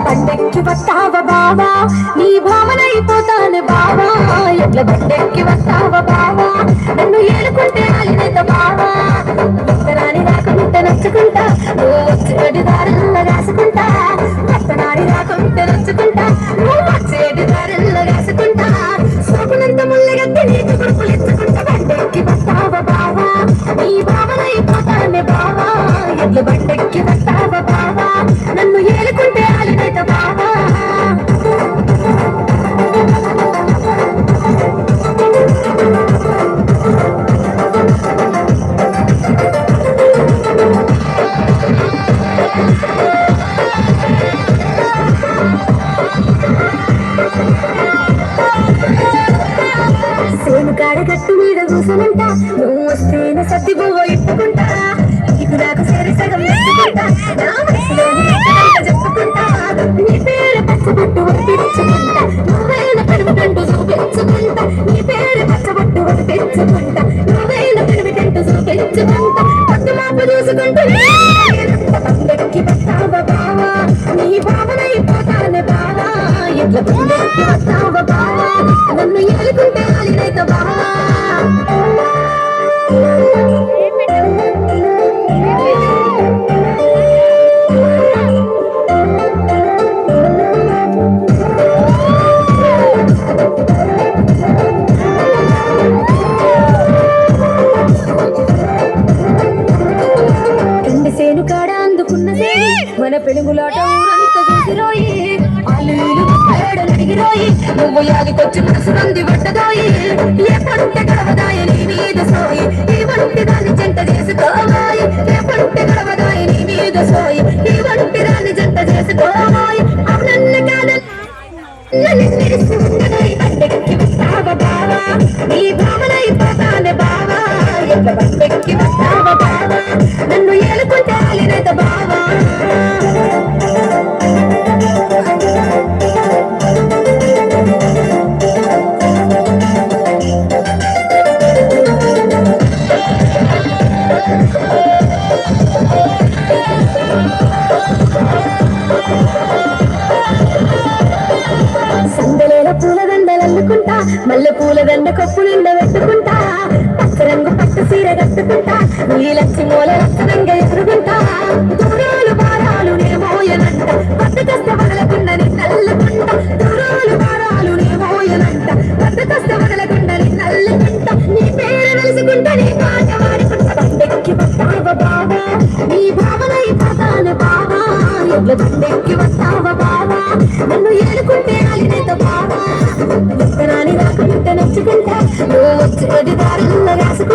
బండెక్కి వస్తావా బావా నీ భావనైపోతాను బావా ఎట్ల బండెక్కి వస్తావా బావా నన్ను ఏలుకుంటే అలినేత బావా భక్తనాని రాకుంటే నచ్చుకుంటా నువ్వు వచ్చేటి దారుల్లో రాసుకుంటా భక్తనాని రాకుంటే నచ్చుకుంటా నువ్వు వచ్చేటి దారుల్లో రాసుకుంటా సోకునంత ముళ్ళగట్టి నీకు గుర్తులెచ్చుకుంటా బండెక్కి వస్తావా బావా నీ భావనైపోతాను బావా ఎట్ల బండెక్కి వస్తావా బావా నన్ను ఏలుకుంటే అలినేత బావా సేనుకాడ గట్టు మీద కూసునుంటా నువ్వు వస్తేనే సత్తి బువ్వ ఇట్టుకుంటా నీకు నాకు సరి సగం ఎత్తుకుంటా నా మనసులోని చెప్పుకుంటా నీ పేరు పచ్చబొట్టు తెచ్చుకుంటా నువ్వైన కనుమిటంటూ చూపించుకుంటా నీ పేరు పచ్చబొట్టు తెచ్చుకుంటా నువ్వైన కనుమిటంటూ చూపించుకుంటా పట్టు మాపు చూసుకుంటూ బండెక్కి వస్తావా బావా నీ భావనైపోతాను బావా ఎట్ల బండెక్కి వస్తావా బావా నన్ను ఏలుకుంటే అలినైత బావా సేను కాడ అందుకున్న సేని మన పెనుగులాట ఊరంతా చూసిరోయి అడిగిరోయి నువ్వు యాదికొచ్చి మనసు నంది పడ్డదోయి ఎప్పుడుంటే గడవదాయ నీ మీద సోయి ఇవడుంటే దాన్ని జంట చేసుకోవాయి ఎప్పుడుంటే గడవదాయ నీ మీద సోయి ఇవడుంటే దాన్ని జంట చేసుకోవాయి అవునన్న కాదని బండెక్కి వస్తావా బావా నీ భావనైపోతాను బావా ఎట్ల బండెక్కి వస్తావా బావా నన్ను ఏలుకుంటే అలినేత బావా సందలేల పూలదండలల్లుకుంటా మల్లె పూలదండ కొప్పు నిండా పెట్టుకుంటా పచ్చరంగు పట్టు సీర కట్టుకుంటా నీలచ్చి మూల రక్తరంగా ఎదురుకుంటా దూరాలు భారాలు నే మోయనంట బద్దకస్త వదలకుండా నిన్నల్లుకుంటా దూరాలు భారాలు నే మోయనంట బద్దకస్త వదలకుండా నిన్నల్లుకుంటా నీ పేరు వెలుసుకుంటా నీ పాట వాడుకుంటా బండెక్కి వస్తావా బావా నీ భావనైపోతాను బావా ఎట్ల బండెక్కి వస్తావా బావా నన్ను ఏలుకుంటే అలినేత బావా భక్తనాని రాకుంటే నచ్చుకుంటా నువ్వు వచ్చేటి దారుల్లో రాసుకుంటా